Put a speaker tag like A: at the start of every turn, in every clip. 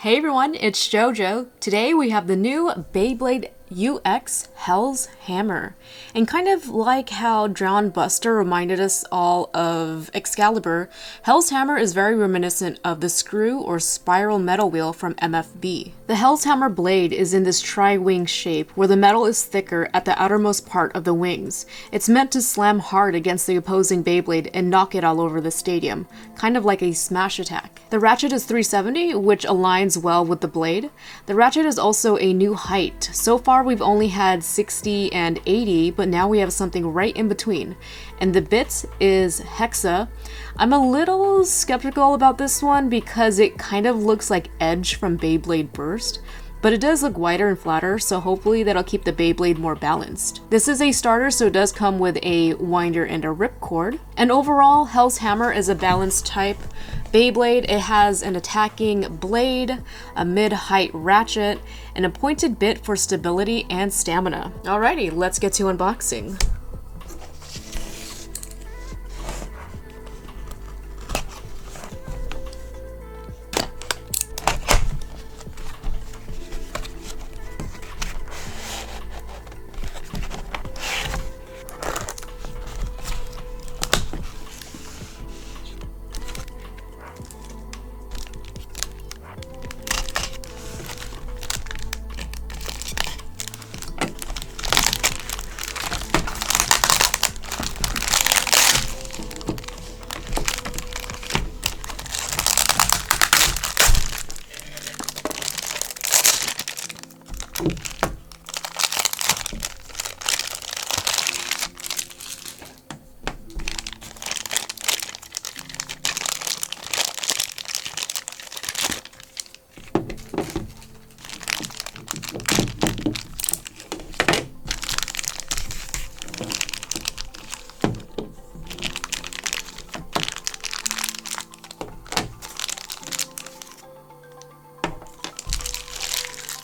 A: Hey everyone, it's JoJo. Today we have the new Beyblade UX Hell's Hammer. And kind of like how Drown Buster reminded us all of Excalibur, Hell's Hammer is very reminiscent of the screw or spiral metal wheel from MFB. The Hell's Hammer blade is in this tri-wing shape where the metal is thicker at the outermost part of the wings. It's meant to slam hard against the opposing Beyblade and knock it all over the stadium, kind of like a smash attack. The ratchet is 370, which aligns well with the blade. The ratchet is also a new height. So far we've only had 60 and 80, but now we have something right in between. And the bit is Hexa. I'm a little skeptical about this one because it kind of looks like Edge from Beyblade Burst, but it does look wider and flatter, so hopefully that'll keep the Beyblade more balanced. This is a starter, so it does come with a winder and a ripcord. And overall, Hell's Hammer is a balanced type Beyblade. It has an attacking blade, a mid-height ratchet, and a pointed bit for stability and stamina. Alrighty, let's get to unboxing.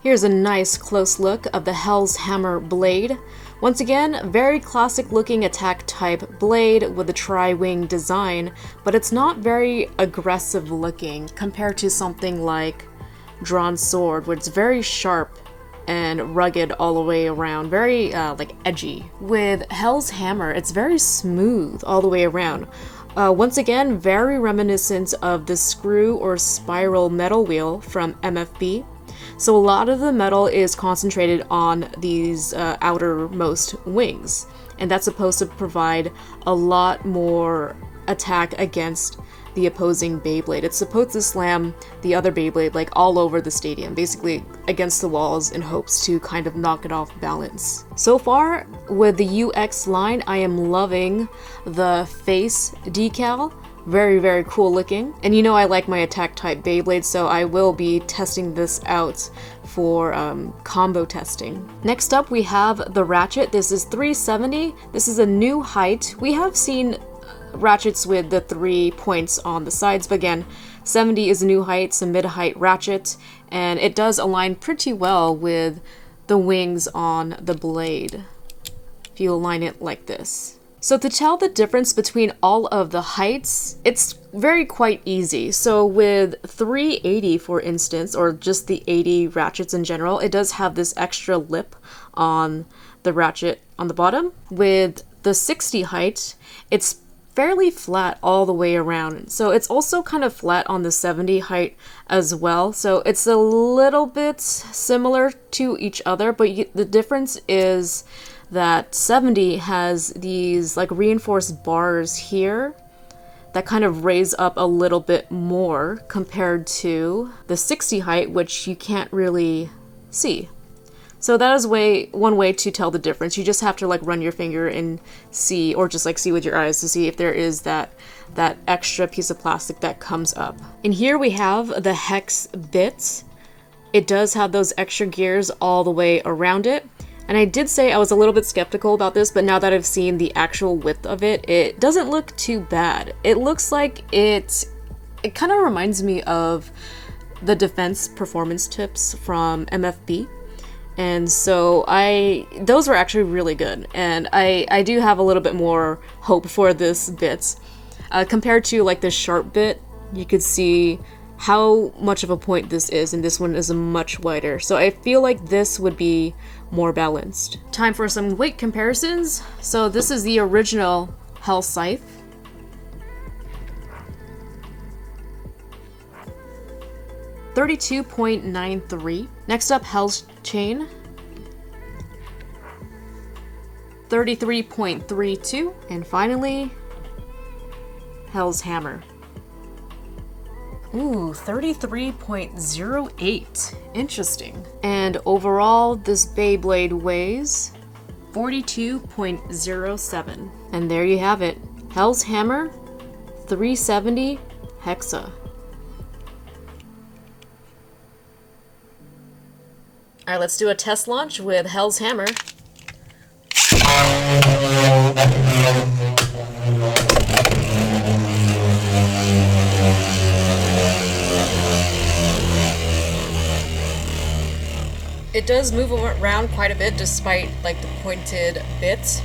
A: Here's a nice close look of the Hell's Hammer blade. Once again, very classic looking attack type blade with a tri-wing design, but it's not very aggressive looking compared to something like Drawn Sword, where it's very sharp and rugged all the way around, very like edgy. With Hell's Hammer, it's very smooth all the way around. Once again, very reminiscent of the screw or spiral metal wheel from MFB. So a lot of the metal is concentrated on these outermost wings, and that's supposed to provide a lot more attack against the opposing Beyblade. It's supposed to slam the other Beyblade like all over the stadium, basically against the walls in hopes to kind of knock it off balance. So far with the UX line, I am loving the face decal. Very, very cool looking. And you know I like my attack type Beyblade, so I will be testing this out for combo testing. Next up we have the ratchet. This is 370. This is a new height. We have seen ratchets with the 3 points on the sides, but again, 70 is a new height. It's a mid-height ratchet, and it does align pretty well with the wings on the blade if you align it like this. So to tell the difference between all of the heights, it's very quite easy. So with 380, for instance, or just the 80 ratchets in general, it does have this extra lip on the ratchet on the bottom. With the 60 height, it's fairly flat all the way around. So it's also kind of flat on the 70 height as well. So it's a little bit similar to each other, but the difference is that 70 has these like reinforced bars here that kind of raise up a little bit more compared to the 60 height, which you can't really see. So that is one way to tell the difference. You just have to like run your finger and see, or just like see with your eyes to see if there is that extra piece of plastic that comes up. And here we have the hex bit. It does have those extra gears all the way around it. And I did say I was a little bit skeptical about this, but now that I've seen the actual width of it, it doesn't look too bad. It looks like it kind of reminds me of the defense performance tips from MFB. And so those were actually really good. And I do have a little bit more hope for this bit. Compared to like the sharp bit, you could see how much of a point this is, and this one is much wider. So I feel like this would be more balanced. Time for some weight comparisons. So this is the original Hell Scythe. $32.93. Next up, Hell's Chain. $33.32. And finally, Hell's Hammer. Ooh, 33.08. Interesting. And overall, this Beyblade weighs 42.07. And there you have it. Hell's Hammer, 370 Hexa. Alright, let's do a test launch with Hell's Hammer. It does move around quite a bit despite like the pointed bits.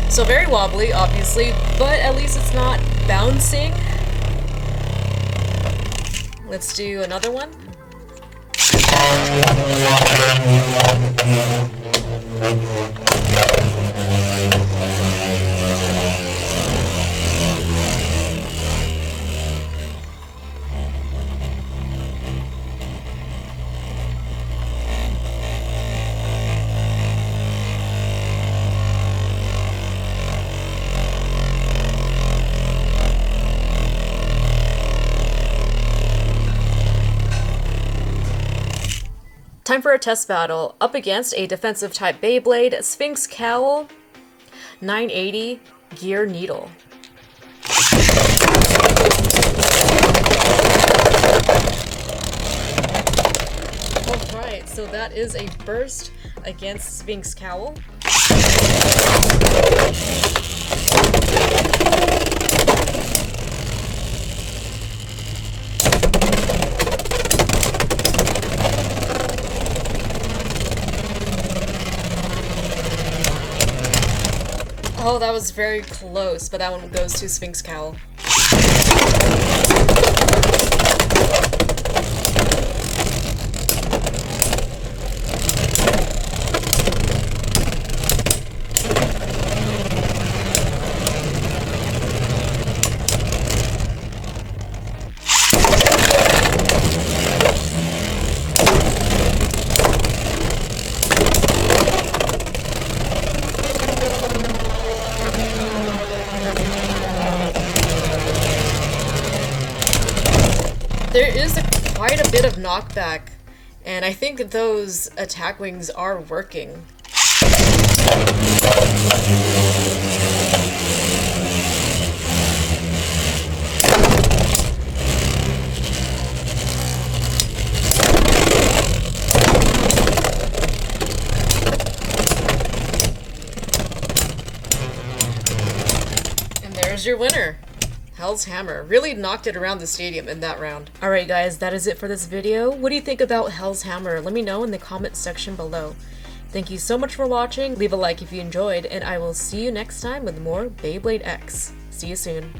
A: So very wobbly, obviously, but at least it's not bouncing. Let's do another one. Time for a test battle. Up against a defensive type Beyblade, Sphinx Cowl, 980 Gear Needle. Alright, so that is a burst against Sphinx Cowl. Oh, that was very close, but that one goes to Sphinx Cowl. There is quite a bit of knockback, and I think those attack wings are working. And there's your winner. Hell's Hammer really knocked it around the stadium in that round. Alright guys, that is it for this video. What do you think about Hell's Hammer? Let me know in the comment section below. Thank you so much for watching. Leave a like if you enjoyed, and I will see you next time with more Beyblade X. See you soon.